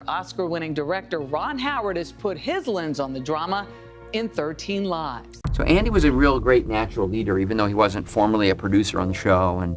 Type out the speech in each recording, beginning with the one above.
Oscar-winning director Ron Howard has put his lens on the drama in 13 Lives. So Andy was a real great natural leader, even though he wasn't formally a producer on the show and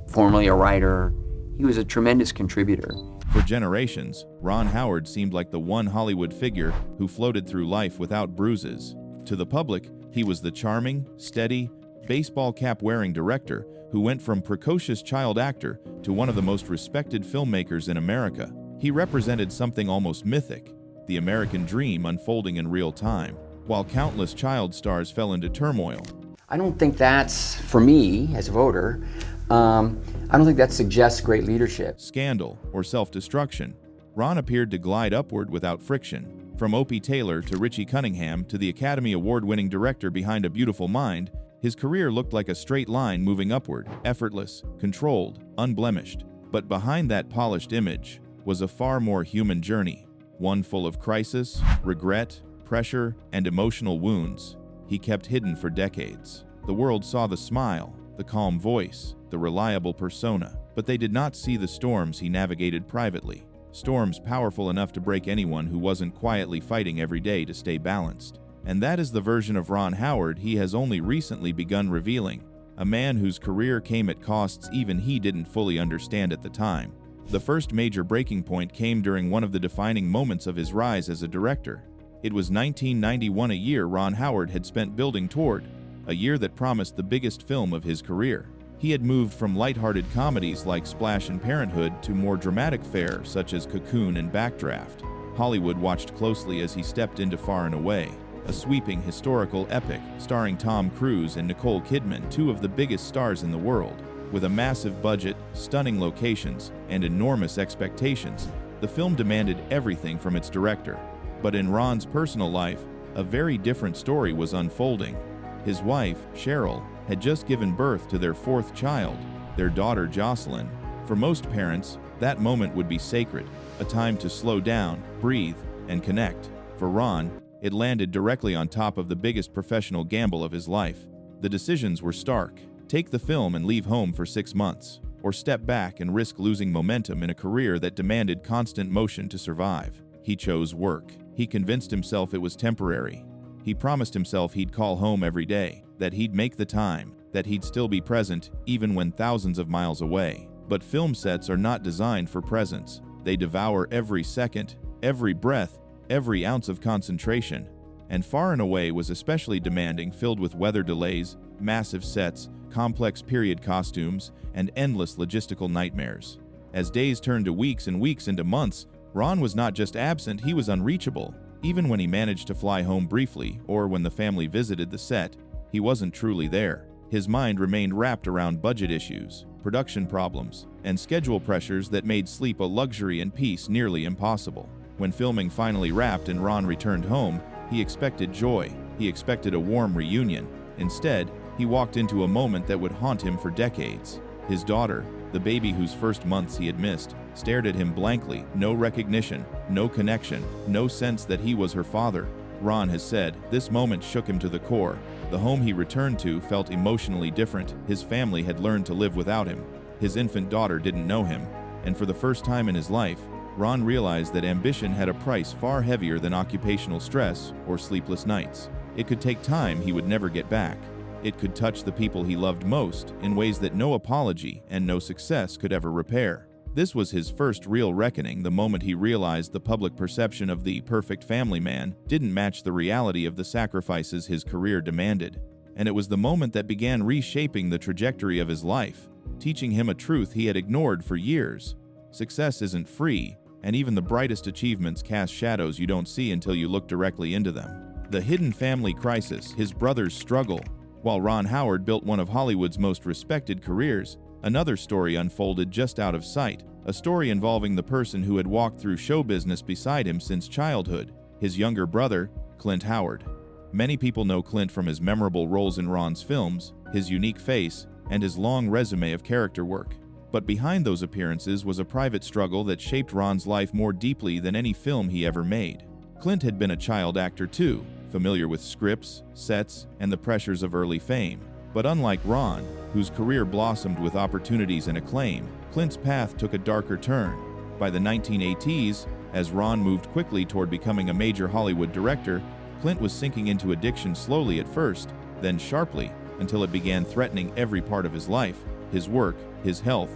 formally a writer. He was a tremendous contributor. For generations, Ron Howard seemed like the one Hollywood figure who floated through life without bruises. To the public, he was the charming, steady, baseball cap-wearing director who went from precocious child actor to one of the most respected filmmakers in America. He represented something almost mythic, the American dream unfolding in real time, while countless child stars fell into turmoil. I don't think that's, for me as a voter, I don't think that suggests great leadership. Scandal or self-destruction. Ron appeared to glide upward without friction. From Opie Taylor to Richie Cunningham to the Academy Award-winning director behind A Beautiful Mind, his career looked like a straight line moving upward, effortless, controlled, unblemished. But behind that polished image was a far more human journey, one full of crisis, regret, pressure, and emotional wounds he kept hidden for decades. The world saw the smile, the calm voice, the reliable persona, but they did not see the storms he navigated privately. Storms powerful enough to break anyone who wasn't quietly fighting every day to stay balanced. And that is the version of Ron Howard he has only recently begun revealing, a man whose career came at costs even he didn't fully understand at the time. The first major breaking point came during one of the defining moments of his rise as a director. It was 1991, a year Ron Howard had spent building toward, a year that promised the biggest film of his career. He had moved from lighthearted comedies like Splash and Parenthood to more dramatic fare such as Cocoon and Backdraft. Hollywood watched closely as he stepped into Far and Away, a sweeping historical epic starring Tom Cruise and Nicole Kidman, two of the biggest stars in the world. With a massive budget, stunning locations, and enormous expectations, the film demanded everything from its director. But in Ron's personal life, a very different story was unfolding. His wife, Cheryl, had just given birth to their fourth child, their daughter Jocelyn. For most parents, that moment would be sacred, a time to slow down, breathe, and connect. For Ron, it landed directly on top of the biggest professional gamble of his life. The decisions were stark. Take the film and leave home for 6 months, or step back and risk losing momentum in a career that demanded constant motion to survive. He chose work. He convinced himself it was temporary. He promised himself he'd call home every day, that he'd make the time, that he'd still be present even when thousands of miles away. But film sets are not designed for presence. They devour every second, every breath, every ounce of concentration. And Far and Away was especially demanding, filled with weather delays, massive sets, complex period costumes, and endless logistical nightmares. As days turned to weeks and weeks into months, Ron was not just absent, he was unreachable. Even when he managed to fly home briefly, or when the family visited the set, he wasn't truly there. His mind remained wrapped around budget issues, production problems, and schedule pressures that made sleep a luxury and peace nearly impossible. When filming finally wrapped and Ron returned home, he expected joy. He expected a warm reunion. Instead, he walked into a moment that would haunt him for decades. His daughter, the baby whose first months he had missed, stared at him blankly, no recognition, no connection, no sense that he was her father. Ron has said, this moment shook him to the core. The home he returned to felt emotionally different. His family had learned to live without him. His infant daughter didn't know him. And for the first time in his life, Ron realized that ambition had a price far heavier than occupational stress or sleepless nights. It could take time he would never get back. It could touch the people he loved most in ways that no apology and no success could ever repair. This was his first real reckoning, the moment he realized the public perception of the perfect family man didn't match the reality of the sacrifices his career demanded. And it was the moment that began reshaping the trajectory of his life, teaching him a truth he had ignored for years. Success isn't free, and even the brightest achievements cast shadows you don't see until you look directly into them. The hidden family crisis, his brother's struggle. While Ron Howard built one of Hollywood's most respected careers, another story unfolded just out of sight, a story involving the person who had walked through show business beside him since childhood, his younger brother, Clint Howard. Many people know Clint from his memorable roles in Ron's films, his unique face, and his long resume of character work. But behind those appearances was a private struggle that shaped Ron's life more deeply than any film he ever made. Clint had been a child actor too, familiar with scripts, sets, and the pressures of early fame. But unlike Ron, whose career blossomed with opportunities and acclaim, Clint's path took a darker turn. By the 1980s, As Ron moved quickly toward becoming a major Hollywood director, Clint was sinking into addiction slowly at first, then sharply, until it began threatening every part of his life, his work, his health,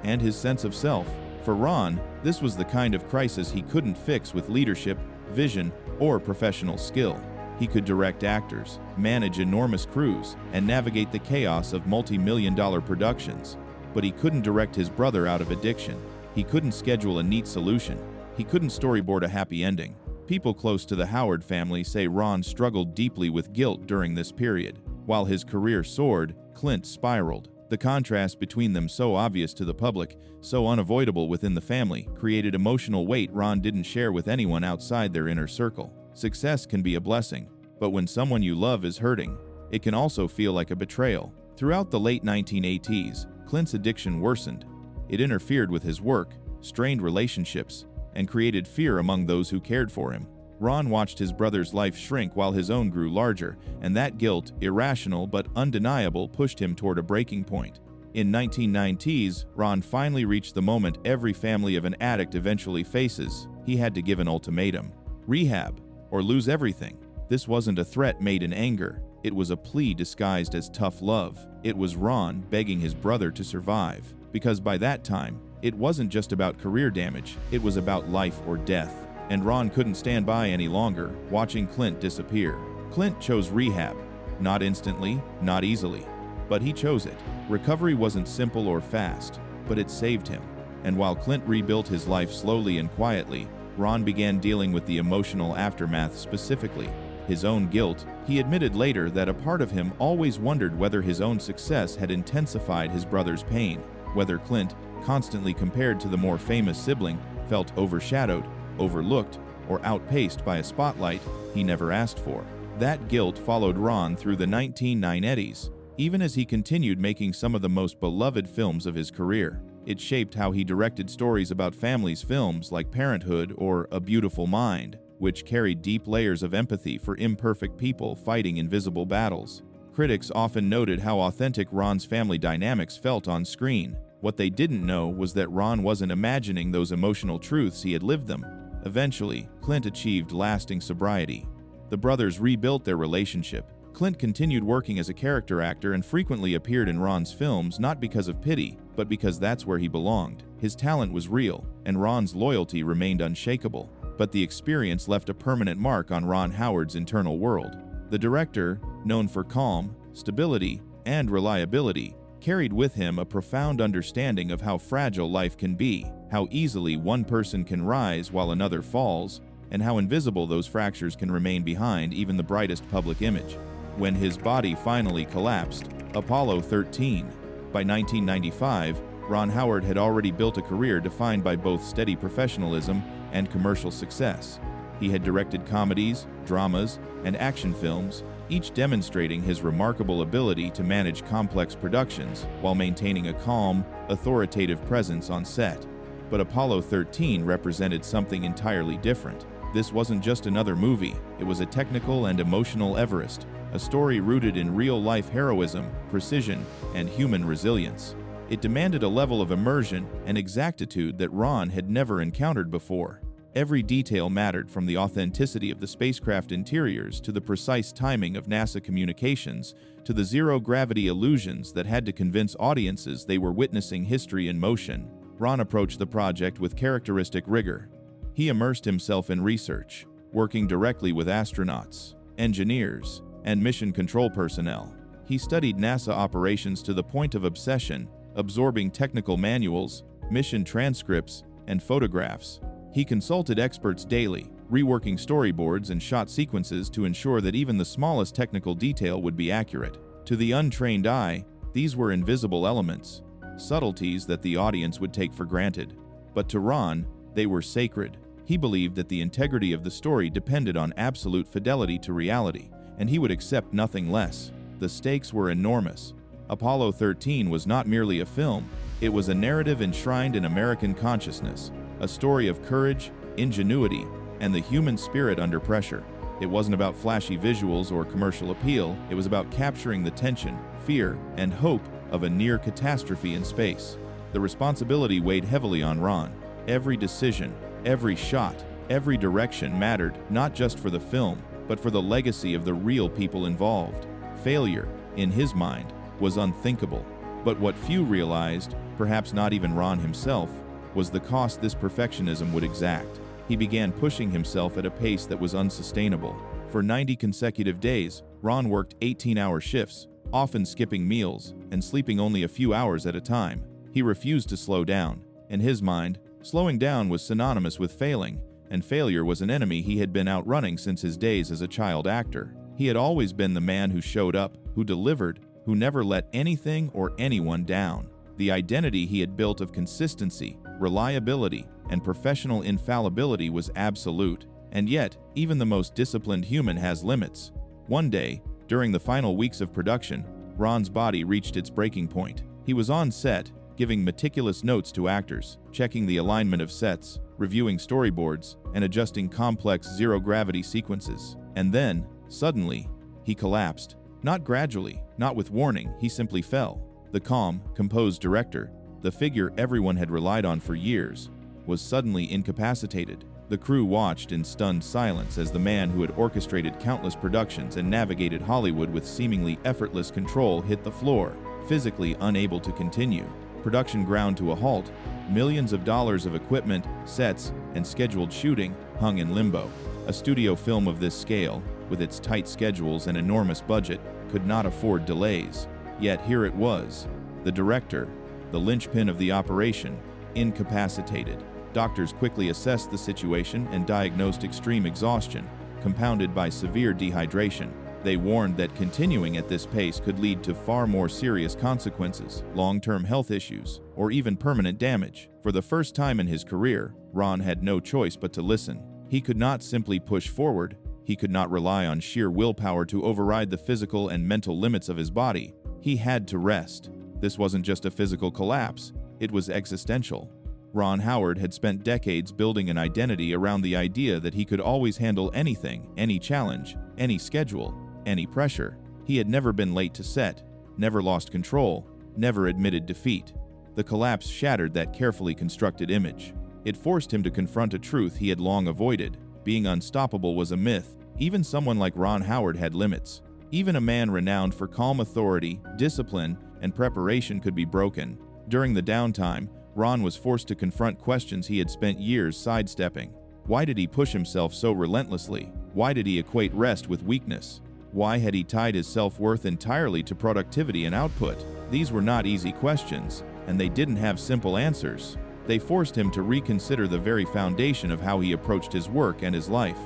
and his sense of self. For Ron, this was the kind of crisis he couldn't fix with leadership, vision, or professional skill. He could direct actors, manage enormous crews, and navigate the chaos of multi-million-dollar productions. But he couldn't direct his brother out of addiction. He couldn't schedule a neat solution. He couldn't storyboard a happy ending. People close to the Howard family say Ron struggled deeply with guilt during this period. While his career soared, Clint spiraled. The contrast between them, so obvious to the public, so unavoidable within the family, created emotional weight Ron didn't share with anyone outside their inner circle. Success can be a blessing, but when someone you love is hurting, it can also feel like a betrayal. Throughout the late 1980s, Clint's addiction worsened. It interfered with his work, strained relationships, and created fear among those who cared for him. Ron watched his brother's life shrink while his own grew larger, and that guilt, irrational but undeniable, pushed him toward a breaking point. In 1990s, Ron finally reached the moment every family of an addict eventually faces. He had to give an ultimatum: rehab, or lose everything. This wasn't a threat made in anger. It was a plea disguised as tough love. It was Ron begging his brother to survive. Because by that time, it wasn't just about career damage, it was about life or death. And Ron couldn't stand by any longer, watching Clint disappear. Clint chose rehab. Not instantly, not easily. But he chose it. Recovery wasn't simple or fast, but it saved him. And while Clint rebuilt his life slowly and quietly, Ron began dealing with the emotional aftermath, specifically his own guilt. He admitted later that a part of him always wondered whether his own success had intensified his brother's pain, whether Clint, constantly compared to the more famous sibling, felt overshadowed, overlooked, or outpaced by a spotlight he never asked for. That guilt followed Ron through the 1990s, even as he continued making some of the most beloved films of his career. It shaped how he directed stories about families, films like Parenthood or A Beautiful Mind, which carried deep layers of empathy for imperfect people fighting invisible battles. Critics often noted how authentic Ron's family dynamics felt on screen. What they didn't know was that Ron wasn't imagining those emotional truths, he had lived them. Eventually, Clint achieved lasting sobriety. The brothers rebuilt their relationship. Clint continued working as a character actor and frequently appeared in Ron's films, not because of pity, but because that's where he belonged. His talent was real, and Ron's loyalty remained unshakable. But the experience left a permanent mark on Ron Howard's internal world. The director, known for calm, stability, and reliability, carried with him a profound understanding of how fragile life can be, how easily one person can rise while another falls, and how invisible those fractures can remain behind even the brightest public image. When his body finally collapsed, Apollo 13. By 1995, Ron Howard had already built a career defined by both steady professionalism and commercial success. He had directed comedies, dramas, and action films, each demonstrating his remarkable ability to manage complex productions while maintaining a calm, authoritative presence on set. But Apollo 13 represented something entirely different. This wasn't just another movie, it was a technical and emotional Everest, a story rooted in real-life heroism, precision, and human resilience. It demanded a level of immersion and exactitude that Ron had never encountered before. Every detail mattered, from the authenticity of the spacecraft interiors to the precise timing of NASA communications to the zero-gravity illusions that had to convince audiences they were witnessing history in motion. Ron approached the project with characteristic rigor. He immersed himself in research, working directly with astronauts, engineers, and mission control personnel. He studied NASA operations to the point of obsession, absorbing technical manuals, mission transcripts, and photographs. He consulted experts daily, reworking storyboards and shot sequences to ensure that even the smallest technical detail would be accurate. To the untrained eye, these were invisible elements, subtleties that the audience would take for granted. But to Ron, they were sacred. He believed that the integrity of the story depended on absolute fidelity to reality, and he would accept nothing less. The stakes were enormous. Apollo 13 was not merely a film, it was a narrative enshrined in American consciousness, a story of courage, ingenuity, and the human spirit under pressure. It wasn't about flashy visuals or commercial appeal, it was about capturing the tension, fear, and hope of a near catastrophe in space. The responsibility weighed heavily on Ron. Every decision, Every shot, every direction mattered, not just for the film, but for the legacy of the real people involved. Failure, in his mind, was unthinkable. But what few realized, perhaps not even Ron himself, was the cost this perfectionism would exact. He began pushing himself at a pace that was unsustainable. For 90 consecutive days, Ron worked 18-hour shifts, often skipping meals and sleeping only a few hours at a time. He refused to slow down. In his mind, slowing down was synonymous with failing, and failure was an enemy he had been outrunning since his days as a child actor. He had always been the man who showed up, who delivered, who never let anything or anyone down. The identity he had built of consistency, reliability, and professional infallibility was absolute. And yet, even the most disciplined human has limits. One day, during the final weeks of production, Ron's body reached its breaking point. He was on set, giving meticulous notes to actors, checking the alignment of sets, reviewing storyboards, and adjusting complex zero-gravity sequences. And then, suddenly, he collapsed. Not gradually, not with warning, he simply fell. The calm, composed director, the figure everyone had relied on for years, was suddenly incapacitated. The crew watched in stunned silence as the man who had orchestrated countless productions and navigated Hollywood with seemingly effortless control hit the floor, physically unable to continue. Production ground to a halt. Millions of dollars of equipment, sets, and scheduled shooting hung in limbo. A studio film of this scale, with its tight schedules and enormous budget, could not afford delays. Yet here it was, the director, the linchpin of the operation, incapacitated. Doctors quickly assessed the situation and diagnosed extreme exhaustion, compounded by severe dehydration. They warned that continuing at this pace could lead to far more serious consequences, long-term health issues, or even permanent damage. For the first time in his career, Ron had no choice but to listen. He could not simply push forward. He could not rely on sheer willpower to override the physical and mental limits of his body. He had to rest. This wasn't just a physical collapse, it was existential. Ron Howard had spent decades building an identity around the idea that he could always handle anything, any challenge, any schedule, any pressure. He had never been late to set, never lost control, never admitted defeat. The collapse shattered that carefully constructed image. It forced him to confront a truth he had long avoided. Being unstoppable was a myth. Even someone like Ron Howard had limits. Even a man renowned for calm authority, discipline, and preparation could be broken. During the downtime, Ron was forced to confront questions he had spent years sidestepping. Why did he push himself so relentlessly? Why did he equate rest with weakness? Why had he tied his self-worth entirely to productivity and output? These were not easy questions, and they didn't have simple answers. They forced him to reconsider the very foundation of how he approached his work and his life.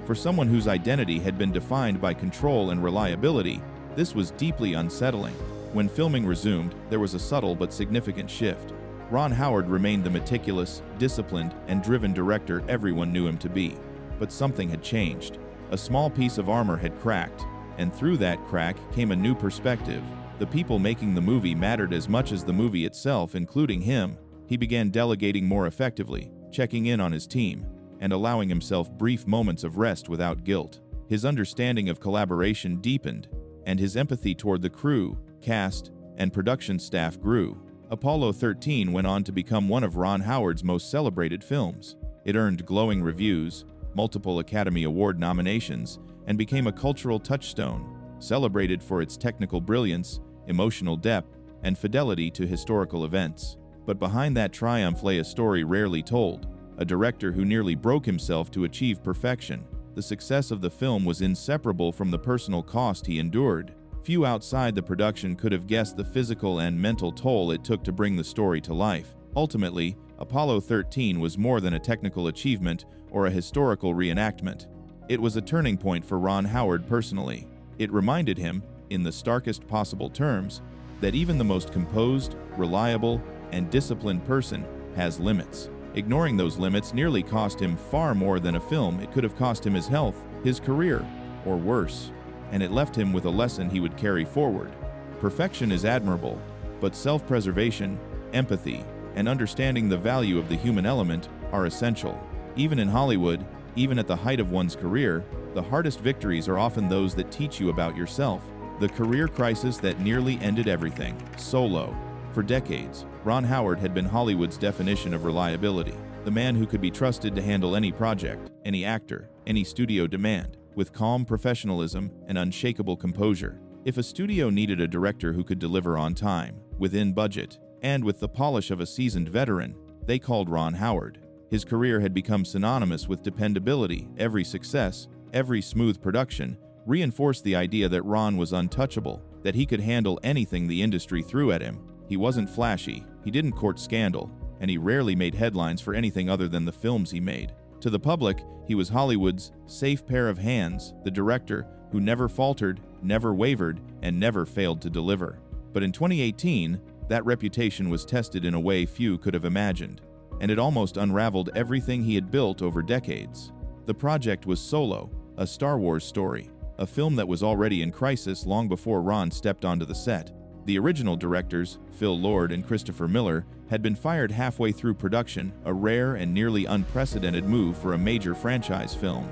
For someone whose identity had been defined by control and reliability, this was deeply unsettling. When filming resumed, there was a subtle but significant shift. Ron Howard remained the meticulous, disciplined, and driven director everyone knew him to be. But something had changed. A small piece of armor had cracked, and through that crack came a new perspective. The people making the movie mattered as much as the movie itself, including him. He began delegating more effectively, checking in on his team, and allowing himself brief moments of rest without guilt. His understanding of collaboration deepened, and his empathy toward the crew, cast, and production staff grew. Apollo 13 went on to become one of Ron Howard's most celebrated films. It earned glowing reviews, multiple Academy Award nominations, and became a cultural touchstone, celebrated for its technical brilliance, emotional depth, and fidelity to historical events. But behind that triumph lay a story rarely told, a director who nearly broke himself to achieve perfection. The success of the film was inseparable from the personal cost he endured. Few outside the production could have guessed the physical and mental toll it took to bring the story to life. Ultimately, Apollo 13 was more than a technical achievement or a historical reenactment. It was a turning point for Ron Howard personally. It reminded him, in the starkest possible terms, that even the most composed, reliable, and disciplined person has limits. Ignoring those limits nearly cost him far more than a film. It could have cost him his health, his career, or worse. And it left him with a lesson he would carry forward. Perfection is admirable, but self-preservation, empathy, and understanding the value of the human element are essential. Even in Hollywood, even at the height of one's career, the hardest victories are often those that teach you about yourself. The career crisis that nearly ended everything. Solo. For decades, Ron Howard had been Hollywood's definition of reliability. the man who could be trusted to handle any project, any actor, any studio demand, with calm professionalism and unshakable composure. If a studio needed a director who could deliver on time, within budget, and with the polish of a seasoned veteran, they called Ron Howard. His career had become synonymous with dependability. Every success, every smooth production, reinforced the idea that Ron was untouchable, that he could handle anything the industry threw at him. He wasn't flashy, he didn't court scandal, and he rarely made headlines for anything other than the films he made. To the public, he was Hollywood's safe pair of hands, the director who never faltered, never wavered, and never failed to deliver. But in 2018, that reputation was tested in a way few could have imagined, and it almost unraveled everything he had built over decades. The project was Solo, a Star Wars story, a film that was already in crisis long before Ron stepped onto the set. The original directors, Phil Lord and Christopher Miller, had been fired halfway through production, a rare and nearly unprecedented move for a major franchise film.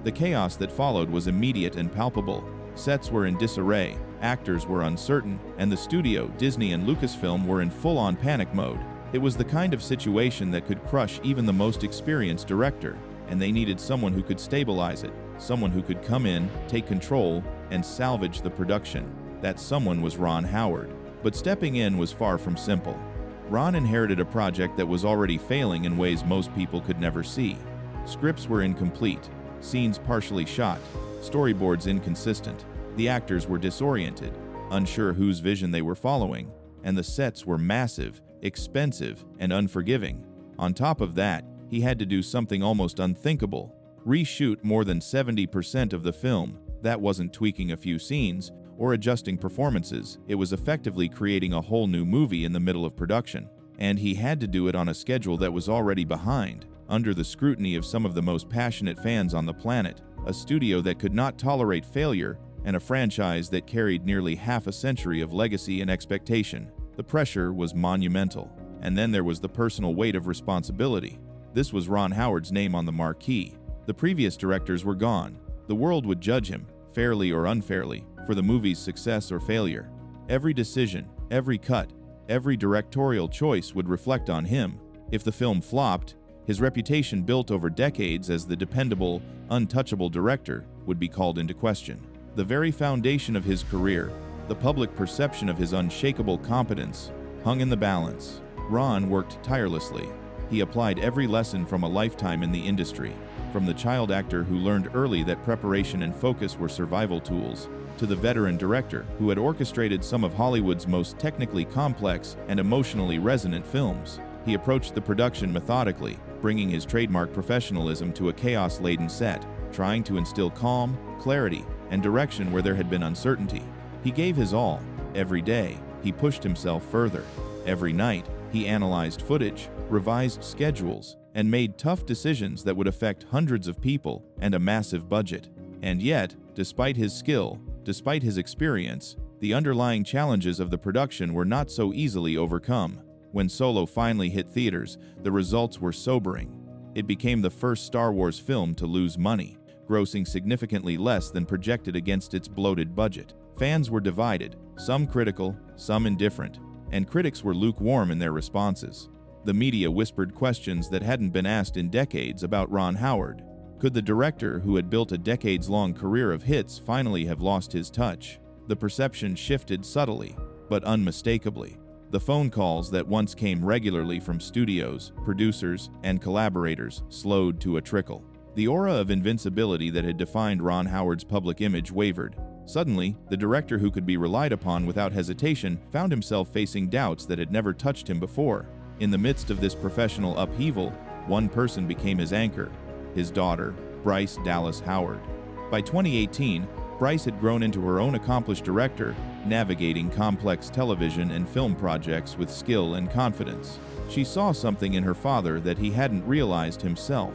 The chaos that followed was immediate and palpable. Sets were in disarray, actors were uncertain, and the studio, Disney and Lucasfilm, were in full-on panic mode. It was the kind of situation that could crush even the most experienced director, and they needed someone who could stabilize it, someone who could come in, take control, and salvage the production. That someone was Ron Howard. But stepping in was far from simple. Ron inherited a project that was already failing in ways most people could never see. Scripts were incomplete, scenes partially shot, storyboards inconsistent. The actors were disoriented, unsure whose vision they were following, and the sets were massive, expensive, and unforgiving. On top of that, he had to do something almost unthinkable: reshoot more than 70% of the film. That wasn't tweaking a few scenes or adjusting performances, it was effectively creating a whole new movie in the middle of production. And he had to do it on a schedule that was already behind, under the scrutiny of some of the most passionate fans on the planet, a studio that could not tolerate failure, and a franchise that carried nearly half a century of legacy and expectation. The pressure was monumental. And then there was the personal weight of responsibility. This was Ron Howard's name on the marquee. The previous directors were gone. The world would judge him, fairly or unfairly, for the movie's success or failure. Every decision, every cut, every directorial choice would reflect on him. If the film flopped, his reputation built over decades as the dependable, untouchable director would be called into question. The very foundation of his career, the public perception of his unshakable competence, hung in the balance. Ron worked tirelessly. He applied every lesson from a lifetime in the industry, from the child actor who learned early that preparation and focus were survival tools, to the veteran director who had orchestrated some of Hollywood's most technically complex and emotionally resonant films. He approached the production methodically, bringing his trademark professionalism to a chaos-laden set, trying to instill calm, clarity, and direction where there had been uncertainty. He gave his all. Every day, he pushed himself further. Every night, he analyzed footage, revised schedules, and made tough decisions that would affect hundreds of people and a massive budget. And yet, despite his skill, despite his experience, the underlying challenges of the production were not so easily overcome. When Solo finally hit theaters, the results were sobering. It became the first Star Wars film to lose money, grossing significantly less than projected against its bloated budget. Fans were divided, some critical, some indifferent, and critics were lukewarm in their responses. The media whispered questions that hadn't been asked in decades about Ron Howard. Could the director who had built a decades-long career of hits finally have lost his touch? The perception shifted subtly, but unmistakably. The phone calls that once came regularly from studios, producers, and collaborators slowed to a trickle. The aura of invincibility that had defined Ron Howard's public image wavered. Suddenly, the director who could be relied upon without hesitation found himself facing doubts that had never touched him before. In the midst of this professional upheaval, one person became his anchor: his daughter, Bryce Dallas Howard. By 2018, Bryce had grown into her own accomplished director, navigating complex television and film projects with skill and confidence. She saw something in her father that he hadn't realized himself,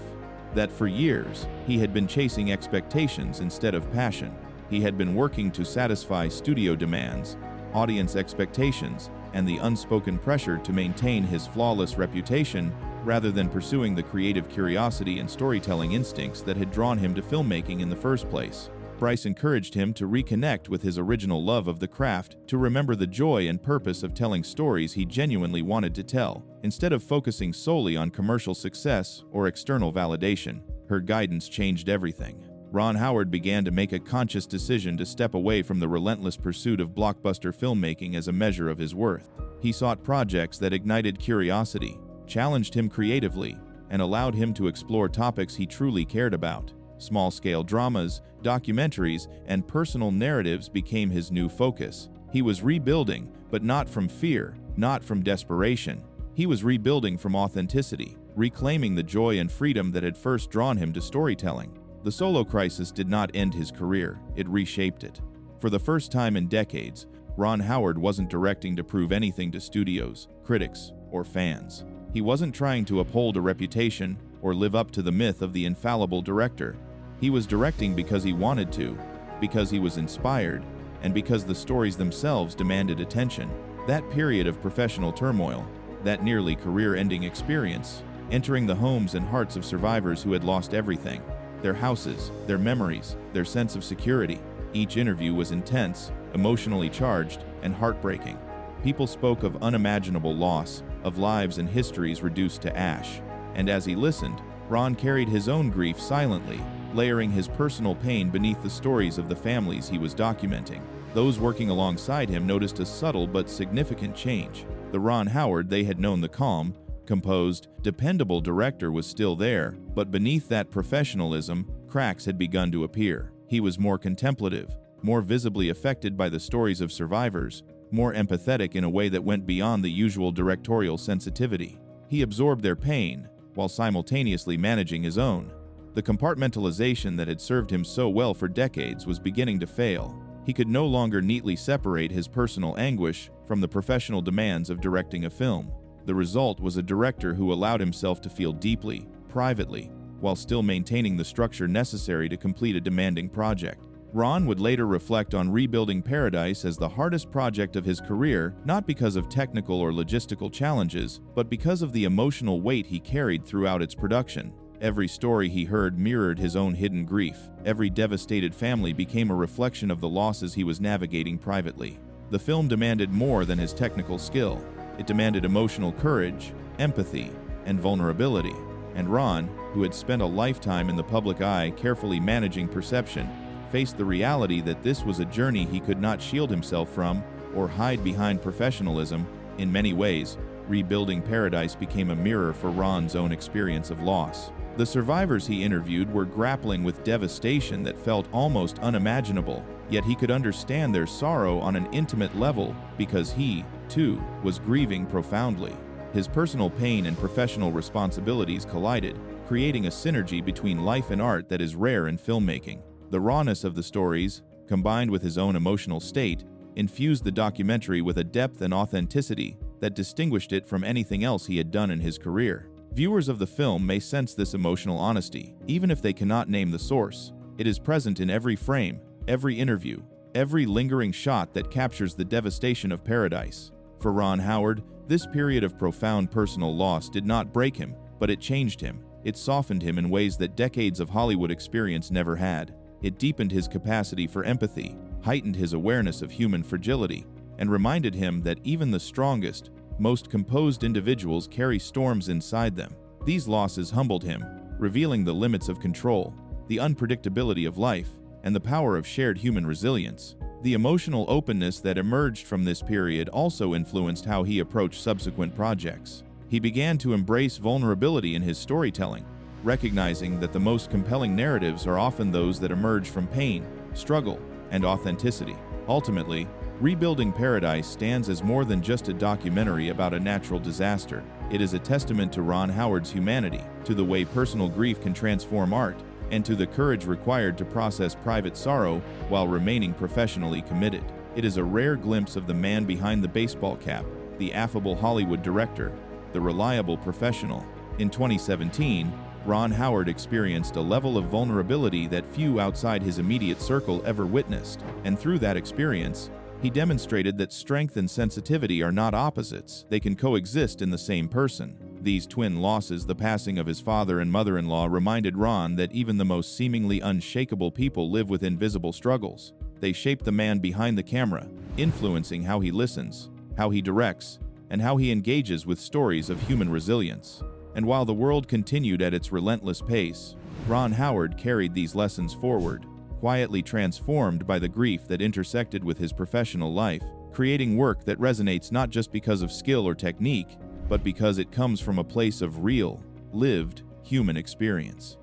that for years, he had been chasing expectations instead of passion. He had been working to satisfy studio demands, audience expectations, and the unspoken pressure to maintain his flawless reputation rather than pursuing the creative curiosity and storytelling instincts that had drawn him to filmmaking in the first place. Bryce encouraged him to reconnect with his original love of the craft, to remember the joy and purpose of telling stories he genuinely wanted to tell, instead of focusing solely on commercial success or external validation. Her guidance changed everything. Ron Howard began to make a conscious decision to step away from the relentless pursuit of blockbuster filmmaking as a measure of his worth. He sought projects that ignited curiosity, challenged him creatively, and allowed him to explore topics he truly cared about. Small-scale dramas, documentaries, and personal narratives became his new focus. He was rebuilding, but not from fear, not from desperation. He was rebuilding from authenticity, reclaiming the joy and freedom that had first drawn him to storytelling. The solo crisis did not end his career, it reshaped it. For the first time in decades, Ron Howard wasn't directing to prove anything to studios, critics, or fans. He wasn't trying to uphold a reputation or live up to the myth of the infallible director. He was directing because he wanted to, because he was inspired, and because the stories themselves demanded attention. That period of professional turmoil, that nearly career-ending experience, entering the homes and hearts of survivors who had lost everything, their houses, their memories, their sense of security. Each interview was intense, emotionally charged, and heartbreaking. People spoke of unimaginable loss, of lives and histories reduced to ash. And as he listened, Ron carried his own grief silently, layering his personal pain beneath the stories of the families he was documenting. Those working alongside him noticed a subtle but significant change. The Ron Howard they had known, the calm, composed, dependable director, was still there, but beneath that professionalism, cracks had begun to appear. He was more contemplative, more visibly affected by the stories of survivors, more empathetic in a way that went beyond the usual directorial sensitivity. He absorbed their pain, while simultaneously managing his own. The compartmentalization that had served him so well for decades was beginning to fail. He could no longer neatly separate his personal anguish from the professional demands of directing a film. The result was a director who allowed himself to feel deeply, privately, while still maintaining the structure necessary to complete a demanding project. Ron would later reflect on rebuilding Paradise as the hardest project of his career, not because of technical or logistical challenges, but because of the emotional weight he carried throughout its production. Every story he heard mirrored his own hidden grief. Every devastated family became a reflection of the losses he was navigating privately. The film demanded more than his technical skill. It demanded emotional courage, empathy, and vulnerability. And Ron, who had spent a lifetime in the public eye carefully managing perception, faced the reality that this was a journey he could not shield himself from or hide behind professionalism. In many ways, rebuilding Paradise became a mirror for Ron's own experience of loss. The survivors he interviewed were grappling with devastation that felt almost unimaginable, yet he could understand their sorrow on an intimate level because he, too, was grieving profoundly. His personal pain and professional responsibilities collided, creating a synergy between life and art that is rare in filmmaking. The rawness of the stories, combined with his own emotional state, infused the documentary with a depth and authenticity that distinguished it from anything else he had done in his career. Viewers of the film may sense this emotional honesty, even if they cannot name the source. It is present in every frame, every interview, every lingering shot that captures the devastation of Paradise. For Ron Howard, this period of profound personal loss did not break him, but it changed him. It softened him in ways that decades of Hollywood experience never had. It deepened his capacity for empathy, heightened his awareness of human fragility, and reminded him that even the strongest, most composed individuals carry storms inside them. These losses humbled him, revealing the limits of control, the unpredictability of life, and the power of shared human resilience. The emotional openness that emerged from this period also influenced how he approached subsequent projects. He began to embrace vulnerability in his storytelling, recognizing that the most compelling narratives are often those that emerge from pain, struggle, and authenticity. Ultimately, Rebuilding Paradise stands as more than just a documentary about a natural disaster. It is a testament to Ron Howard's humanity, to the way personal grief can transform art, and to the courage required to process private sorrow while remaining professionally committed. It is a rare glimpse of the man behind the baseball cap, the affable Hollywood director, the reliable professional. In 2017, Ron Howard experienced a level of vulnerability that few outside his immediate circle ever witnessed, and through that experience, he demonstrated that strength and sensitivity are not opposites, they can coexist in the same person. These twin losses, the passing of his father and mother-in-law, reminded Ron that even the most seemingly unshakable people live with invisible struggles. They shape the man behind the camera, influencing how he listens, how he directs, and how he engages with stories of human resilience. And while the world continued at its relentless pace, Ron Howard carried these lessons forward, quietly transformed by the grief that intersected with his professional life, creating work that resonates not just because of skill or technique, but because it comes from a place of real, lived, human experience.